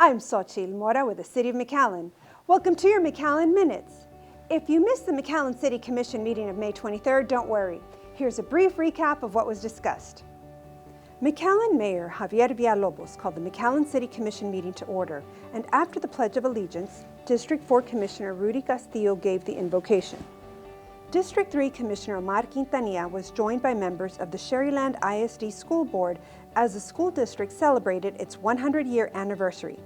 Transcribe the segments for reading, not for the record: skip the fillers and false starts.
I'm Xochitl Mora with the City of McAllen. Welcome to your McAllen Minutes. If you missed the McAllen City Commission meeting of May 23rd, don't worry. Here's a brief recap of what was discussed. McAllen Mayor Javier Villalobos called the McAllen City Commission meeting to order, and after the Pledge of Allegiance, District 4 Commissioner Rudy Castillo gave the invocation. District 3 Commissioner Omar Quintanilla was joined by members of the Sharyland ISD School Board as the school district celebrated its 100-year anniversary.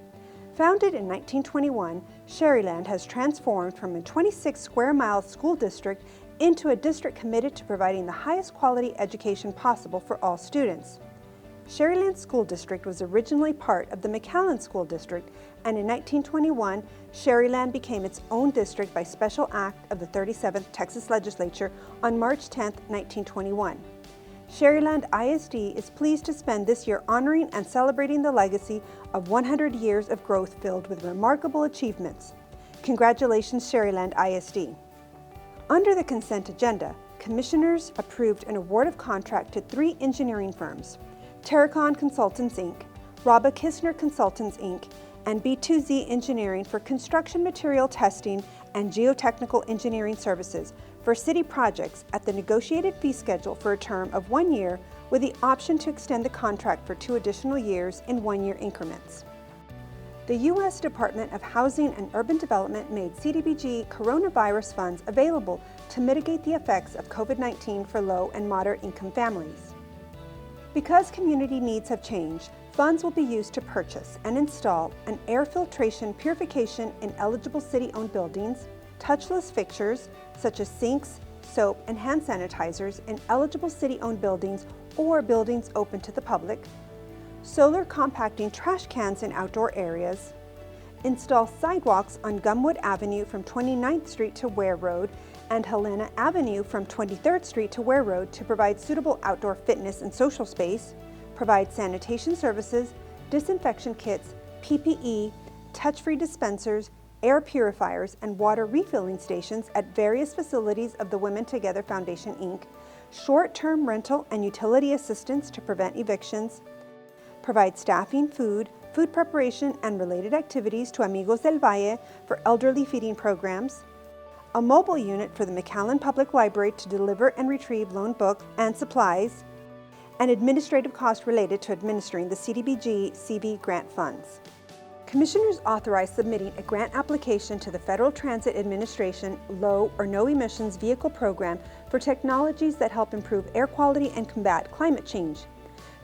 Founded in 1921, Sharyland has transformed from a 26-square-mile school district into a district committed to providing the highest quality education possible for all students. Sharyland School District was originally part of the McAllen School District, and in 1921, Sharyland became its own district by special act of the 37th Texas Legislature on March 10, 1921. Sharyland ISD is pleased to spend this year honoring and celebrating the legacy of 100 years of growth filled with remarkable achievements. Congratulations, Sharyland ISD. Under the consent agenda, Commissioners approved an award of contract to 3 engineering firms: Terracon Consultants, Inc., Rabba Kistner Consultants, Inc., and B2Z Engineering for construction material testing and geotechnical engineering services for city projects at the negotiated fee schedule for a term of 1 year with the option to extend the contract for 2 additional years in 1-year increments. The U.S. Department of Housing and Urban Development made CDBG coronavirus funds available to mitigate the effects of COVID-19 for low and moderate income families. Because community needs have changed, funds will be used to purchase and install an air filtration purification in eligible city-owned buildings, touchless fixtures such as sinks, soap, and hand sanitizers in eligible city-owned buildings or buildings open to the public, solar compacting trash cans in outdoor areas, install sidewalks on Gumwood Avenue from 29th Street to Ware Road and Helena Avenue from 23rd Street to Ware Road to provide suitable outdoor fitness and social space, provide sanitation services, disinfection kits, PPE, touch-free dispensers, air purifiers, and water refilling stations at various facilities of the Women Together Foundation, Inc., short-term rental and utility assistance to prevent evictions, provide staffing, food preparation, and related activities to Amigos del Valle for elderly feeding programs, a mobile unit for the McAllen Public Library to deliver and retrieve loan books and supplies, and administrative costs related to administering the CDBG CV grant funds. Commissioners authorized submitting a grant application to the Federal Transit Administration Low or No Emissions Vehicle Program for technologies that help improve air quality and combat climate change.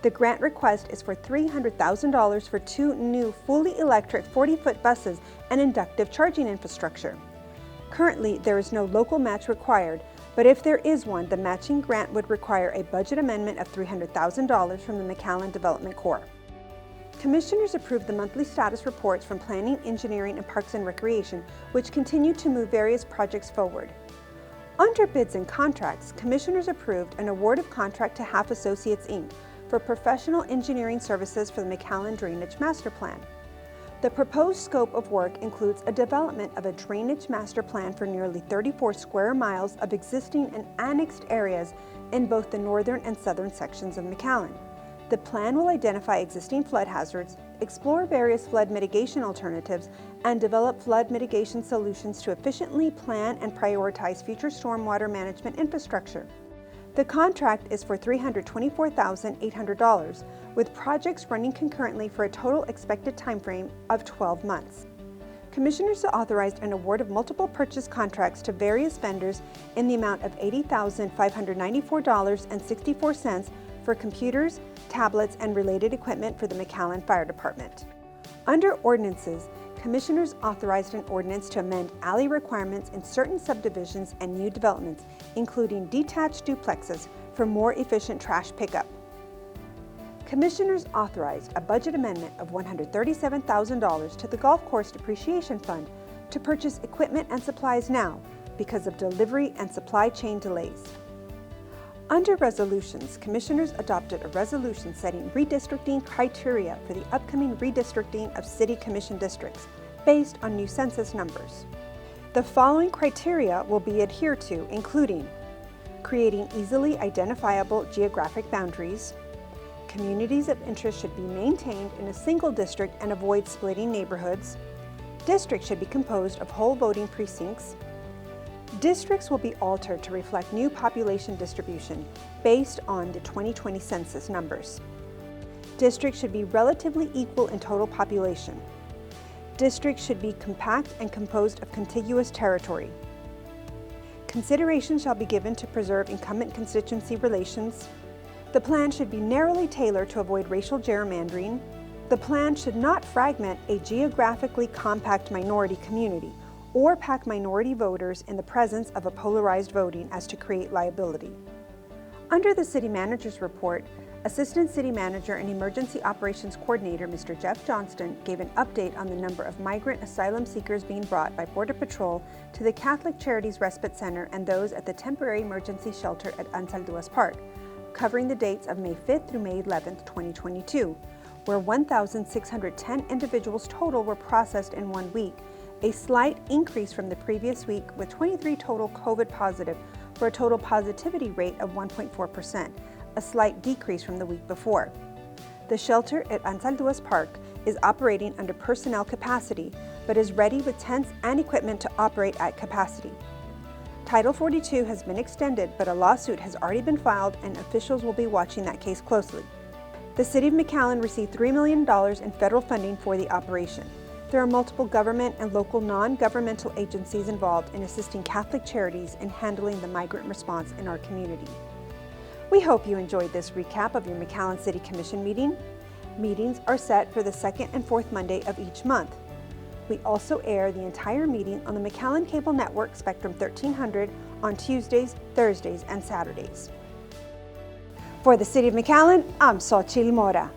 The grant request is for $300,000 for 2 new fully electric 40-foot buses and inductive charging infrastructure. Currently, there is no local match required, but if there is one, the matching grant would require a budget amendment of $300,000 from the McAllen Development Corps. Commissioners approved the monthly status reports from Planning, Engineering, and Parks and Recreation, which continue to move various projects forward. Under bids and contracts, Commissioners approved an award of contract to Half Associates, Inc. for professional engineering services for the McAllen Drainage Master Plan. The proposed scope of work includes a development of a drainage master plan for nearly 34 square miles of existing and annexed areas in both the northern and southern sections of McAllen. The plan will identify existing flood hazards, explore various flood mitigation alternatives, and develop flood mitigation solutions to efficiently plan and prioritize future stormwater management infrastructure. The contract is for $324,800, with projects running concurrently for a total expected timeframe of 12 months. Commissioners authorized an award of multiple purchase contracts to various vendors in the amount of $80,594.64 for computers, tablets, and related equipment for the McAllen Fire Department. Under ordinances, Commissioners authorized an ordinance to amend alley requirements in certain subdivisions and new developments, including detached duplexes for more efficient trash pickup. Commissioners authorized a budget amendment of $137,000 to the Golf Course Depreciation Fund to purchase equipment and supplies now because of delivery and supply chain delays. Under resolutions, Commissioners adopted a resolution setting redistricting criteria for the upcoming redistricting of City Commission districts based on new census numbers. The following criteria will be adhered to, including creating easily identifiable geographic boundaries, Communities of interest should be maintained in a single district and avoid splitting neighborhoods. Districts should be composed of whole voting precincts. Districts will be altered to reflect new population distribution based on the 2020 census numbers. Districts should be relatively equal in total population. Districts should be compact and composed of contiguous territory. Consideration shall be given to preserve incumbent constituency relations. The plan should be narrowly tailored to avoid racial gerrymandering. The plan should not fragment a geographically compact minority community or pack minority voters in the presence of a polarized voting as to create liability. Under the City Manager's report, Assistant City Manager and Emergency Operations Coordinator Mr. Jeff Johnston gave an update on the number of migrant asylum seekers being brought by Border Patrol to the Catholic Charities Respite Center and those at the temporary emergency shelter at Untitled Park, covering the dates of May 5th through May 11th, 2022, where 1,610 individuals total were processed in 1 week, a slight increase from the previous week with 23 total COVID positive for a total positivity rate of 1.4%, a slight decrease from the week before. The shelter at Untitled Park is operating under personnel capacity, but is ready with tents and equipment to operate at capacity. Title 42 has been extended, but a lawsuit has already been filed and officials will be watching that case closely. The City of McAllen received $3 million in federal funding for the operation. There are multiple government and local non-governmental agencies involved in assisting Catholic charities in handling the migrant response in our community. We hope you enjoyed this recap of your McAllen City Commission meeting. Meetings are set for the second and fourth Monday of each month. We also air the entire meeting on the McAllen Cable Network Spectrum 1300 on Tuesdays, Thursdays, and Saturdays. For the City of McAllen, I'm Xochitl Mora.